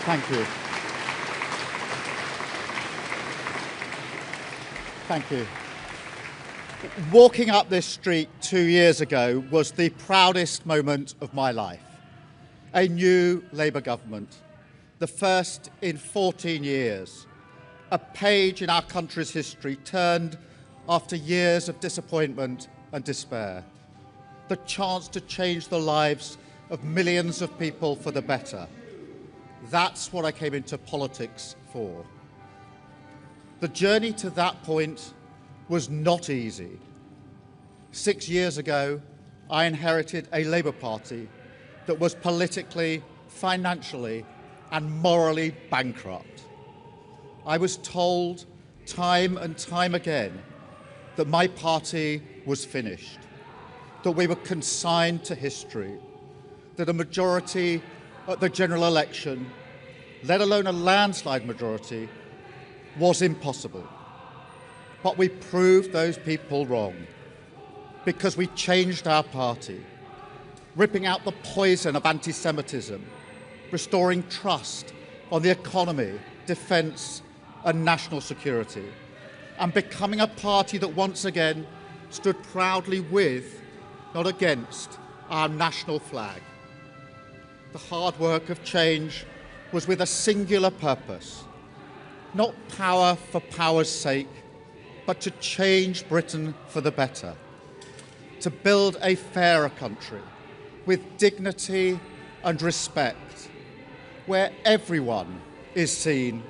Thank you. Thank you. Walking up this street 2 years ago was the proudest moment of my life. A new Labour government, the first in 14 years, a page in our country's history turned after years of disappointment and despair. The chance to change the lives of millions of people for the better. That's what I came into politics for. The journey to that point was not easy. 6 years ago, I inherited a Labour Party that was politically, financially, and morally bankrupt. I was told time and time again that my party was finished, that we were consigned to history, that a majority at the general election, let alone a landslide majority, was impossible. But we proved those people wrong because we changed our party, ripping out the poison of anti-Semitism, restoring trust on the economy, defence and national security, and becoming a party that once again stood proudly with, not against, our national flag. The hard work of change was with a singular purpose, not power for power's sake, but to change Britain for the better, to build a fairer country with dignity and respect, where everyone is seen,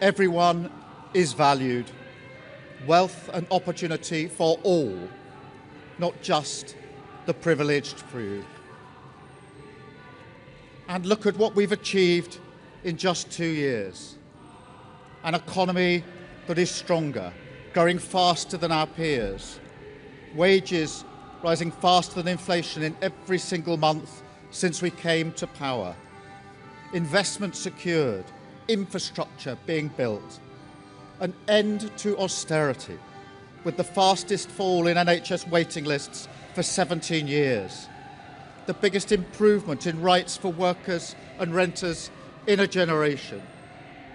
everyone is valued, wealth and opportunity for all, not just the privileged few. And look at what we've achieved in just 2 years. An economy that is stronger, growing faster than our peers, wages rising faster than inflation in every single month since we came to power, investment secured, infrastructure being built, an end to austerity with the fastest fall in NHS waiting lists for 17 years, the biggest improvement in rights for workers and renters in a generation,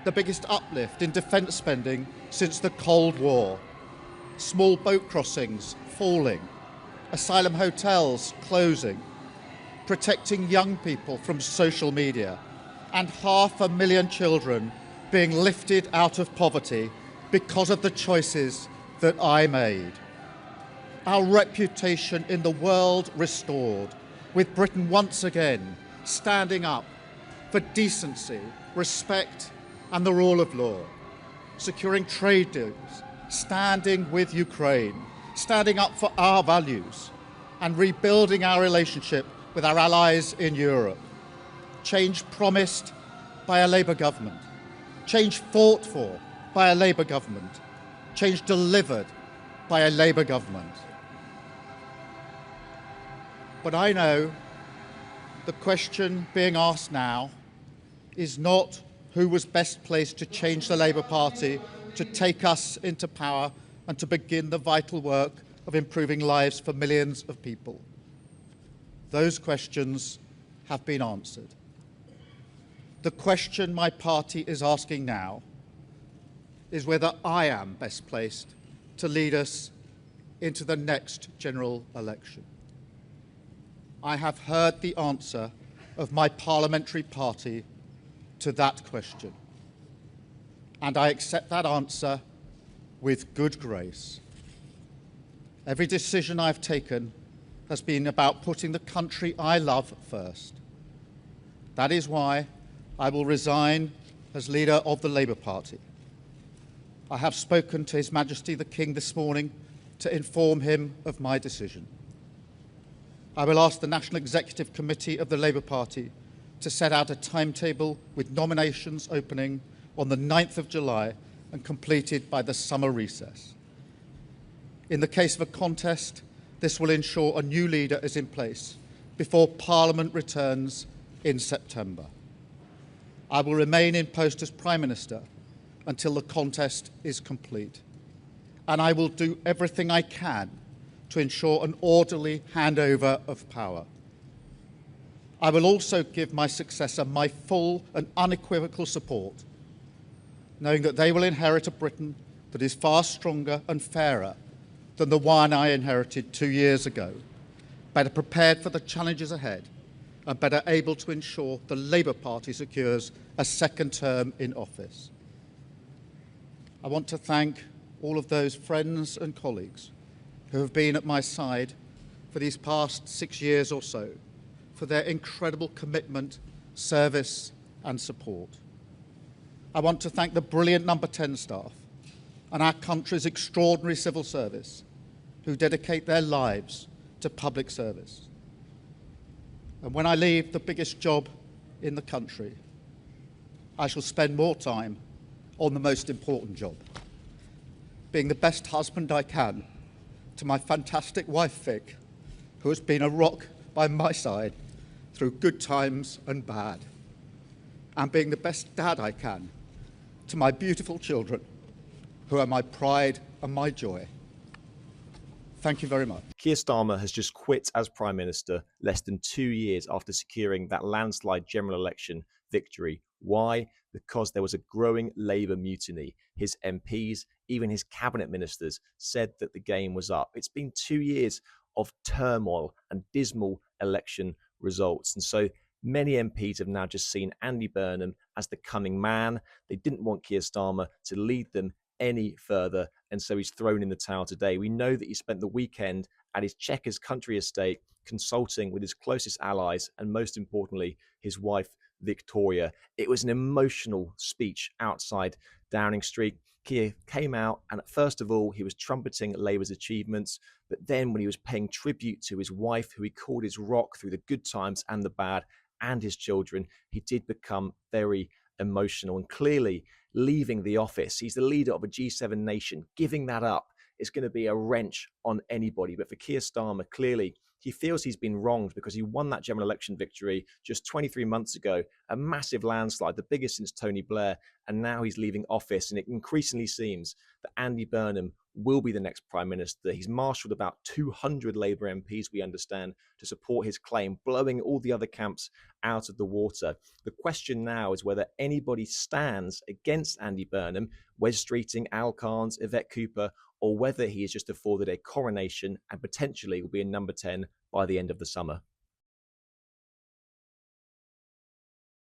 the biggest uplift in defence spending since the Cold War, small boat crossings falling, asylum hotels closing, protecting young people from social media, and 500,000 children being lifted out of poverty because of the choices that I made. Our reputation in the world restored, with Britain once again standing up for decency, respect, and the rule of law, securing trade deals, standing with Ukraine, standing up for our values, and rebuilding our relationship with our allies in Europe. Change promised by a Labour government, change fought for by a Labour government, change delivered by a Labour government. But I know the question being asked now is not who was best placed to change the Labour Party, to take us into power and to begin the vital work of improving lives for millions of people. Those questions have been answered. The question my party is asking now is whether I am best placed to lead us into the next general election. I have heard the answer of my parliamentary party to that question, and I accept that answer with good grace. Every decision I've taken has been about putting the country I love first. That is why I will resign as leader of the Labour Party. I have spoken to His Majesty the King this morning to inform him of my decision. I will ask the National Executive Committee of the Labour Party to set out a timetable with nominations opening on the 9th of July and completed by the summer recess. In the case of a contest, this will ensure a new leader is in place before Parliament returns in September. I will remain in post as Prime Minister until the contest is complete, and I will do everything I can to ensure an orderly handover of power. I will also give my successor my full and unequivocal support, knowing that they will inherit a Britain that is far stronger and fairer than the one I inherited 2 years ago, better prepared for the challenges ahead, and better able to ensure the Labour Party secures a second term in office. I want to thank all of those friends and colleagues who have been at my side for these past 6 years or so, for their incredible commitment, service and support. I want to thank the brilliant No 10 staff and our country's extraordinary civil service who dedicate their lives to public service. And when I leave the biggest job in the country, I shall spend more time on the most important job, being the best husband I can to my fantastic wife, Vic, who has been a rock by my side through good times and bad, and being the best dad I can to my beautiful children, who are my pride and my joy. Thank you very much. Keir Starmer has just quit as Prime Minister less than 2 years after securing that landslide general election victory. Why? Because there was a growing Labour mutiny. His MPs, even his cabinet ministers, said that the game was up. It's been 2 years of turmoil and dismal election results. And so many MPs have now just seen Andy Burnham as the coming man. They didn't want Keir Starmer to lead them any further, and so he's thrown in the towel today. We know that he spent the weekend at his Chequers country estate consulting with his closest allies and, most importantly, his wife Victoria. It was an emotional speech outside Downing Street. Keir came out and first of all he was trumpeting Labour's achievements, but then when he was paying tribute to his wife, who he called his rock through the good times and the bad, and his children, he did become very emotional. And clearly, leaving the office, he's the leader of a G7 nation. Giving that up is going to be a wrench on anybody. But for Keir Starmer, clearly, he feels he's been wronged because he won that general election victory just 23 months ago, a massive landslide, the biggest since Tony Blair, and now he's leaving office. And it increasingly seems that Andy Burnham will be the next Prime Minister. He's marshalled about 200 Labour MPs, we understand, to support his claim, blowing all the other camps out of the water. The question now is whether anybody stands against Andy Burnham, Wes Streeting, Al Carnes, Yvette Cooper, or whether he is just afforded a coronation and potentially will be in number 10 by the end of the summer.